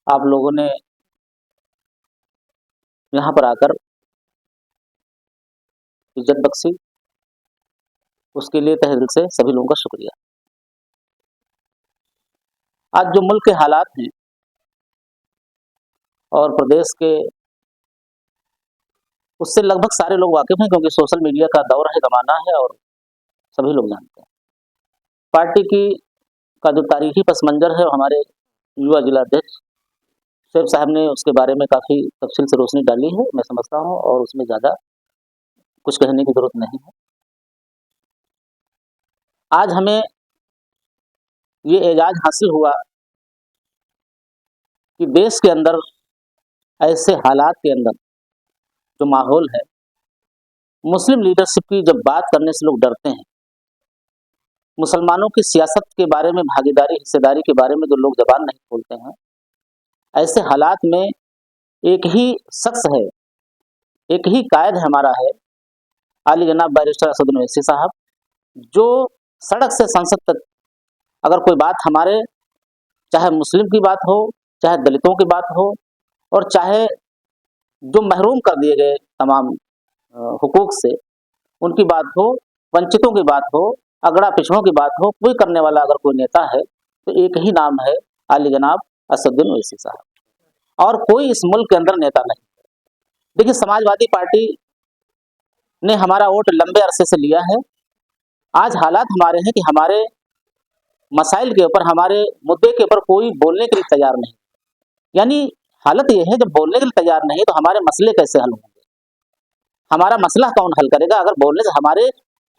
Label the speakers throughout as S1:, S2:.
S1: आप लोगों ने यहाँ पर आकर इज्जत बख्शी, उसके लिए तहे दिल से सभी लोगों का शुक्रिया। आज जो मुल्क के हालात हैं और प्रदेश के, उससे लगभग सारे लोग वाकिफ हैं, क्योंकि सोशल मीडिया का दौर है, ज़माना है और सभी लोग जानते हैं। पार्टी की का जो तारीखी पस मंजर है, हमारे युवा जिला अध्यक्ष शेख साहब ने उसके बारे में काफ़ी तफसील से रोशनी डाली है, मैं समझता हूँ, और उसमें ज़्यादा कुछ कहने की ज़रूरत नहीं है। आज हमें ये एजाज़ हासिल हुआ कि देश के अंदर ऐसे हालात के अंदर जो माहौल है, मुस्लिम लीडरशिप की जब बात करने से लोग डरते हैं, मुसलमानों की सियासत के बारे में, भागीदारी हिस्सेदारी के बारे में जो लोग जबान नहीं खोलते हैं, ऐसे हालात में एक ही शख्स है, एक ही कायद हमारा है, आली जनाब बैरिस्टर असदुद्दीन ओवैसी साहब, जो सड़क से संसद तक अगर कोई बात हमारे, चाहे मुस्लिम की बात हो, चाहे दलितों की बात हो, और चाहे जो महरूम कर दिए गए तमाम हुकूक से उनकी बात हो, वंचितों की बात हो, अगड़ा पिछड़ों की बात हो, कोई करने वाला अगर कोई नेता है तो एक ही नाम है, आली जनाब असदुद्दीन ओवैसी साहब, और कोई इस मुल्क के अंदर नेता नहीं। देखिए, समाजवादी पार्टी ने हमारा वोट लंबे अरसे से लिया है। आज हालात हमारे हैं कि हमारे मसाइल के ऊपर, हमारे मुद्दे के ऊपर कोई बोलने के लिए तैयार नहीं। यानी हालत यह है, जब बोलने के लिए तैयार नहीं तो हमारे मसले कैसे हल होंगे, हमारा मसला कौन हल करेगा? अगर बोलने से, हमारे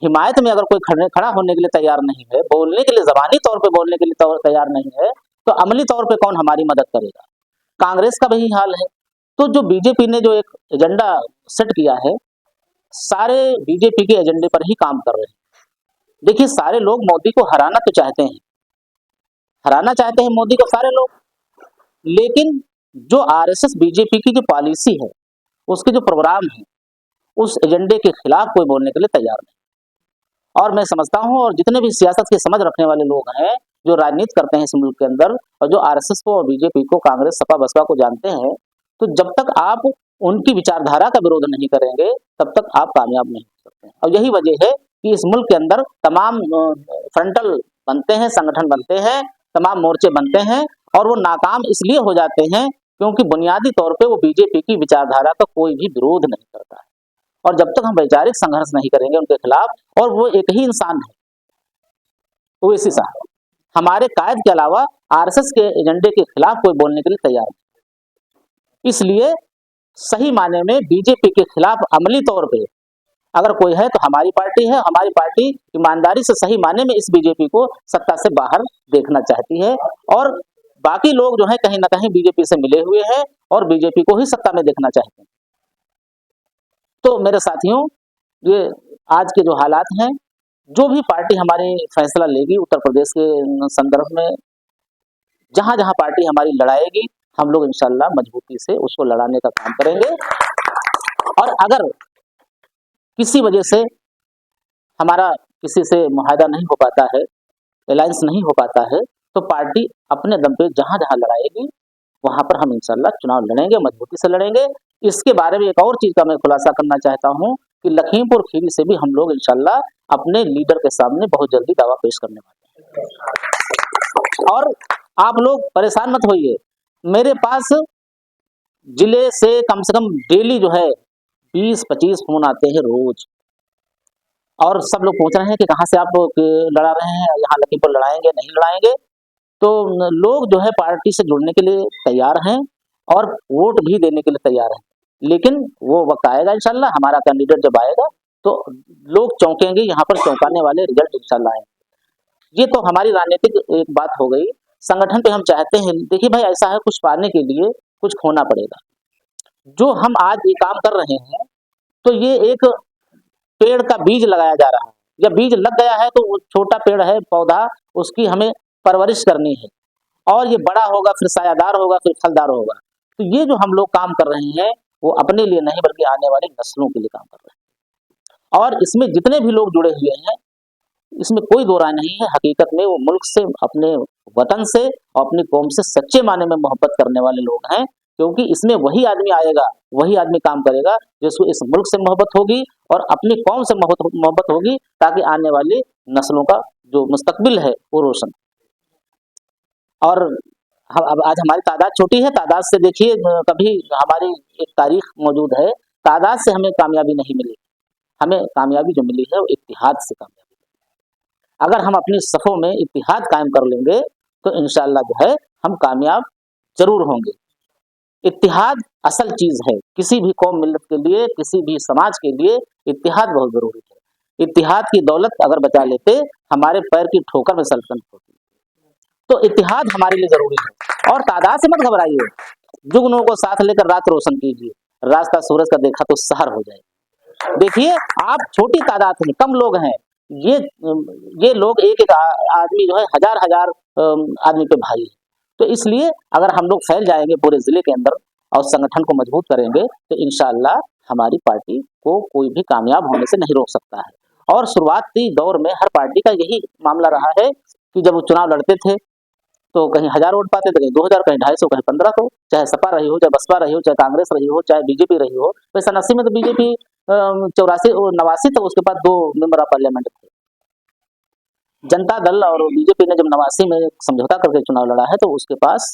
S1: हिमायत में अगर कोई खड़ा होने के लिए तैयार नहीं है, बोलने के लिए, ज़बानी तौर पे बोलने के लिए तैयार नहीं है, तो अमली तौर पे कौन हमारी मदद करेगा? कांग्रेस का भी यही हाल है। तो जो बीजेपी ने जो एक एजेंडा सेट किया है, सारे बीजेपी के एजेंडे पर ही काम कर रहे हैं। देखिए, सारे लोग मोदी को हराना तो चाहते हैं, हराना चाहते हैं मोदी को सारे लोग, लेकिन जो आरएसएस बीजेपी की जो पॉलिसी है, उसके जो प्रोग्राम है, उस एजेंडे के खिलाफ कोई बोलने के लिए तैयार नहीं। और मैं समझता हूं, और जितने भी सियासत की समझ रखने वाले लोग हैं, जो राजनीति करते हैं इस मुल्क के अंदर, और जो आरएसएस को और बीजेपी को, कांग्रेस, सपा बसपा को जानते हैं, तो जब तक आप उनकी विचारधारा का विरोध नहीं करेंगे, तब तक आप कामयाब नहीं हो सकते हैं। और यही वजह है कि इस मुल्क के अंदर तमाम फ्रंटल बनते हैं, संगठन बनते हैं, तमाम मोर्चे बनते हैं, और वो नाकाम इसलिए हो जाते हैं क्योंकि बुनियादी तौर पे वो बीजेपी की विचारधारा का कोई भी विरोध नहीं करता है। और जब तक हम वैचारिक संघर्ष नहीं करेंगे उनके खिलाफ, और वो एक ही इंसान है, ओवैसी साहब, हमारे कायद के अलावा आरएसएस के एजेंडे के खिलाफ कोई बोलने के लिए तैयार नहीं। इसलिए सही माने में बीजेपी के खिलाफ अमली तौर पे अगर कोई है तो हमारी पार्टी है। हमारी पार्टी ईमानदारी से सही माने में इस बीजेपी को सत्ता से बाहर देखना चाहती है, और बाकी लोग जो है कहीं ना कहीं बीजेपी से मिले हुए हैं और बीजेपी को ही सत्ता में देखना चाहते हैं। तो मेरे साथियों, ये आज के जो हालात हैं, जो भी पार्टी हमारी फैसला लेगी उत्तर प्रदेश के संदर्भ में, जहां जहां पार्टी हमारी लड़ाएगी, हम लोग इंशाल्लाह मजबूती से उसको लड़ाने का काम करेंगे। और अगर किसी वजह से हमारा किसी से मुआहदा नहीं हो पाता है, अलायंस नहीं हो पाता है, तो पार्टी अपने दम पे जहां जहां लड़ाएगी वहां पर हम इंशाल्लाह चुनाव लड़ेंगे, मजबूती से लड़ेंगे। इसके बारे में एक और चीज का मैं खुलासा करना चाहता हूं कि लखीमपुर खीरी से भी हम लोग इंशाल्लाह अपने लीडर के सामने बहुत जल्दी दावा पेश करने वाले हैं। और आप लोग परेशान मत होइए, मेरे पास जिले से कम डेली जो है 20-25 फोन आते हैं रोज, और सब लोग पूछ रहे हैं कि कहाँ से आप लड़ा रहे हैं, यहाँ लखीमपुर लड़ाएंगे नहीं लड़ाएंगे। तो लोग जो है पार्टी से जुड़ने के लिए तैयार हैं और वोट भी देने के लिए तैयार हैं, लेकिन वो वक्त आएगा इंशाल्लाह, हमारा कैंडिडेट जब आएगा तो लोग चौंकेंगे, यहाँ पर चौंकाने वाले रिजल्ट इंशाल्लाह आएंगे। ये तो हमारी राजनीतिक एक बात हो गई। संगठन पे हम चाहते हैं, देखिए भाई, ऐसा है, कुछ पाने के लिए कुछ खोना पड़ेगा। जो हम आज ये काम कर रहे हैं, तो ये एक पेड़ का बीज लगाया जा रहा है। जब बीज लग गया है तो वो छोटा पेड़ है, पौधा, उसकी हमें परवरिश करनी है, और ये बड़ा होगा, फिर सायादार होगा, फिर फलदार होगा। तो ये जो हम लोग काम कर रहे हैं, वो अपने लिए नहीं बल्कि आने वाली नस्लों के लिए काम कर रहे हैं। और इसमें जितने भी लोग जुड़े हुए हैं, इसमें कोई दो राय नहीं है। हकीकत में वो मुल्क से, अपने वतन से और अपनी कौम से सच्चे माने में मोहब्बत करने वाले लोग हैं, क्योंकि इसमें वही आदमी आएगा, वही आदमी काम करेगा जिसको इस मुल्क से मोहब्बत होगी और अपनी कौम से मोहब्बत होगी, ताकि आने वाली नस्लों का जो मुस्तकबिल है वो रोशन। और अब आज हमारी तादाद छोटी है, तादाद से देखिए, कभी हमारी एक तारीख मौजूद है, तादाद से हमें कामयाबी नहीं मिली, हमें कामयाबी जो मिली है वो इत्तिहाद से कामयाबी। अगर हम अपनी सफ़ों में इत्तिहाद कायम कर लेंगे तो इंशाअल्लाह जो है हम कामयाब जरूर होंगे। इत्तिहाद असल चीज़ है, किसी भी कौम मिल्लत के लिए, किसी भी समाज के लिए इत्तिहाद बहुत ज़रूरी है। इत्तिहाद की दौलत अगर बचा लेते, हमारे पैर की ठोकर में सल्तनत होती। तो इत्तिहाद हमारे लिए ज़रूरी है। और तादाद से मत घबराइए, जुगनों को साथ लेकर रात रोशन कीजिए, रास्ता सूरज का देखा तो सहर हो जाए। देखिए, आप छोटी तादाद में, कम लोग हैं, ये लोग एक एक आदमी जो है हजार हजार आदमी पे भारी है। तो इसलिए अगर हम लोग फैल जाएंगे पूरे जिले के अंदर और संगठन को मजबूत करेंगे तो इंशाअल्लाह हमारी पार्टी को कोई भी कामयाब होने से नहीं रोक सकता है। और शुरुआती दौर में हर पार्टी का यही मामला रहा है कि जब वो चुनाव लड़ते थे तो कहीं 1000 वोट पाते थे, कहीं 2000, कहीं 250, कहीं 1500, चाहे सपा रही हो, चाहे बसपा रही हो, चाहे कांग्रेस रही हो, चाहे बीजेपी रही हो। वैसे 80 में तो बीजेपी 84 और 89 तक उसके पास 2 मेंबर ऑफ पार्लियामेंट थे। जनता दल और बीजेपी ने जब 89 में समझौता करके चुनाव लड़ा है तो उसके पास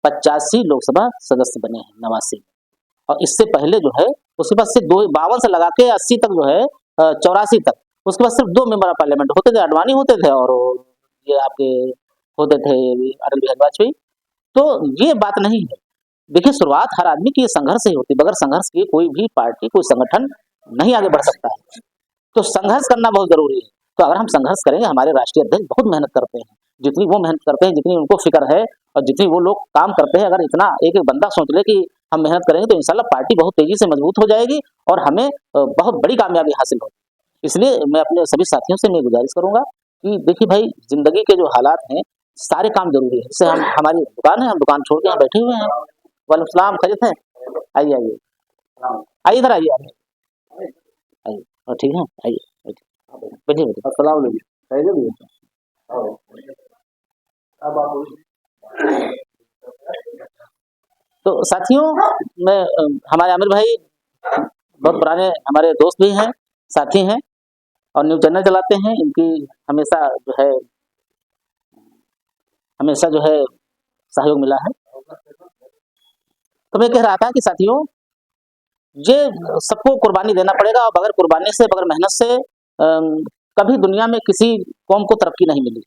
S1: 85 लोकसभा सदस्य बने हैं 89 में। और इससे पहले जो है उसके पास सिर्फ 52 से लगा के 80 तक जो है 84 तक उसके पास सिर्फ 2 मेंबर ऑफ पार्लियामेंट होते थे, अडवाणी होते थे और ये आपके होते थे अटल बिहारी वाजपेयी। तो ये बात नहीं है। देखिए, शुरुआत हर आदमी की संघर्ष से ही होती है, बगैर संघर्ष के कोई भी पार्टी, कोई संगठन नहीं आगे बढ़ सकता है। तो संघर्ष करना बहुत जरूरी है। तो अगर हम संघर्ष करेंगे, हमारे राष्ट्रीय अध्यक्ष बहुत मेहनत करते हैं, जितनी वो मेहनत करते हैं, जितनी उनको फिक्र है और जितनी वो लोग काम करते हैं, अगर इतना एक एक बंदा सोच ले कि हम मेहनत करेंगे तो इंशाल्लाह पार्टी बहुत तेजी से मजबूत हो जाएगी और हमें बहुत बड़ी कामयाबी हासिल होगी। इसलिए मैं अपने सभी साथियों से मैं गुजारिश करूंगा कि देखिए भाई, जिंदगी के जो हालात हैं, सारे काम जरूरी है। जैसे हम, हमारी दुकान है, हम दुकान छोड़ के यहाँ बैठे हुए हैं। वालेकुम सलाम, खैरियत है? आइए आइए आइए, इधर आइए, आइए। और ठीक है, आइए बैठिए बैठिए। अस्सलाम वालेकुम। तो साथियों, मैं हमारे आमिर भाई बहुत पुराने हमारे दोस्त भी हैं, साथी हैं और न्यूज़ चैनल चलाते हैं। इनकी हमेशा जो है सहयोग मिला है। तो मैं कह रहा था कि साथियों, ये सबको कुर्बानी देना पड़ेगा और बगैर कुर्बानी से, बगैर मेहनत से कभी दुनिया में किसी कौम को तरक्की नहीं मिली।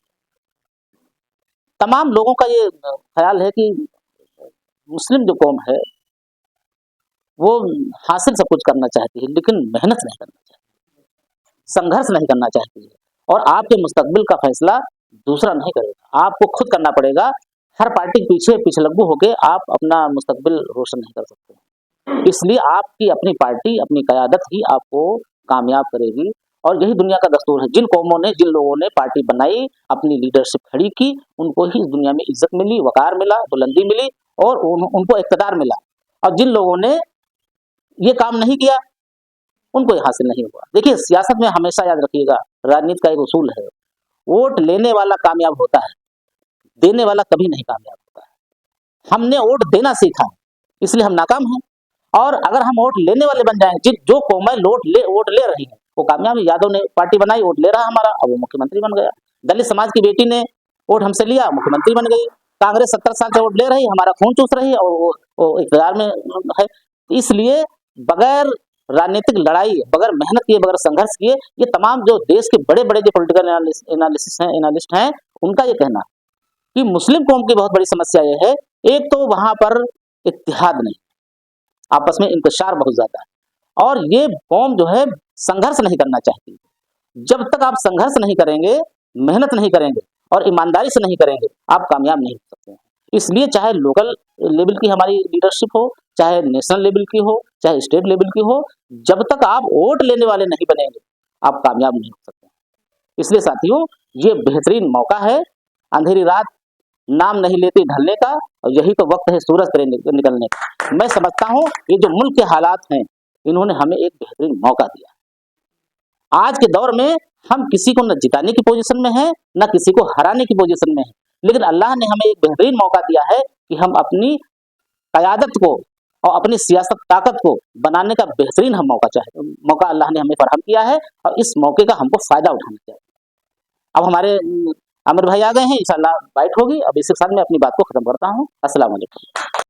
S1: तमाम लोगों का ये ख्याल है कि मुस्लिम जो कौम है वो हासिल सब कुछ करना चाहती है, लेकिन मेहनत नहीं करना चाहती, संघर्ष नहीं करना चाहती है। और आपके मुस्तकबिल का फैसला दूसरा नहीं करेगा, आपको खुद करना पड़ेगा। हर पार्टी के पीछे पिछलग्गू होकर आप अपना मुस्तकबिल रोशन नहीं कर सकते। इसलिए आपकी अपनी पार्टी, अपनी क़यादत ही आपको कामयाब करेगी। और यही दुनिया का दस्तूर है। जिन कौमों ने, जिन लोगों ने पार्टी बनाई, अपनी लीडरशिप खड़ी की, उनको ही इस दुनिया में इज्जत मिली, वकार मिला, बुलंदी मिली और उनको इक़्तिदार मिला। और जिन लोगों ने ये काम नहीं किया, उनको ये हासिल नहीं हुआ। देखिए, सियासत में हमेशा याद रखिएगा, राजनीति का एक उसूल है, वोट लेने वाला कामयाब होता है, देने वाला कभी नहीं कामयाब होता है। हमने वोट देना सीखा, इसलिए हम नाकाम हैं। और अगर हम वोट लेने वाले बन जाएंगे, जो कौमें वोट ले रही है वो कामयाब है। यादव ने पार्टी बनाई, वोट ले रहा हमारा, अब वो मुख्यमंत्री बन गया। दलित समाज की बेटी ने वोट हमसे लिया, मुख्यमंत्री बन गई। कांग्रेस 70 साल से वोट ले रही, हमारा खून चूस रही और वो इक़्तिदार में है। इसलिए बगैर राजनीतिक लड़ाई, बगैर मेहनत किए, बगैर संघर्ष किए, ये तमाम जो देश के बड़े बड़े जो पॉलिटिकल एनालिस्ट हैं, उनका ये कहना कि मुस्लिम कौम की बहुत बड़ी समस्या ये है, एक तो वहां पर इत्तिहाद नहीं, आपस में इंतशार बहुत ज्यादा है, और ये कौम जो है संघर्ष नहीं करना चाहती। जब तक आप संघर्ष नहीं करेंगे, मेहनत नहीं करेंगे और ईमानदारी से नहीं करेंगे, आप कामयाब नहीं हो सकते हैं। इसलिए चाहे लोकल लेवल की हमारी लीडरशिप हो, चाहे नेशनल लेवल की हो, चाहे स्टेट लेवल की हो, जब तक आप वोट लेने वाले नहीं बनेंगे, आप कामयाब नहीं हो सकते। इसलिए साथियों, ये बेहतरीन मौका है, अंधेरी रात नाम नहीं लेती ढलने का, और यही तो वक्त है सूरज के निकलने का। मैं समझता हूँ ये जो मुल्क के हालात हैं, इन्होंने हमें एक बेहतरीन मौका दिया। आज के दौर में हम किसी को न जिताने की पोजीशन में हैं, न किसी को हराने की पोजीशन में हैं, लेकिन अल्लाह ने हमें एक बेहतरीन मौका दिया है कि हम अपनी क़यादत को और अपनी सियासत ताकत को बनाने का बेहतरीन हम मौका अल्लाह ने हमें फराहम किया है और इस मौके का हमको फ़ायदा उठाना चाहिए। अब हमारे आमिर भाई आ गए हैं, इंशाअल्लाह बाइट होगी। अब इसके साथ मैं अपनी बात को ख़त्म करता हूँ। अस्सलाम वालेकुम।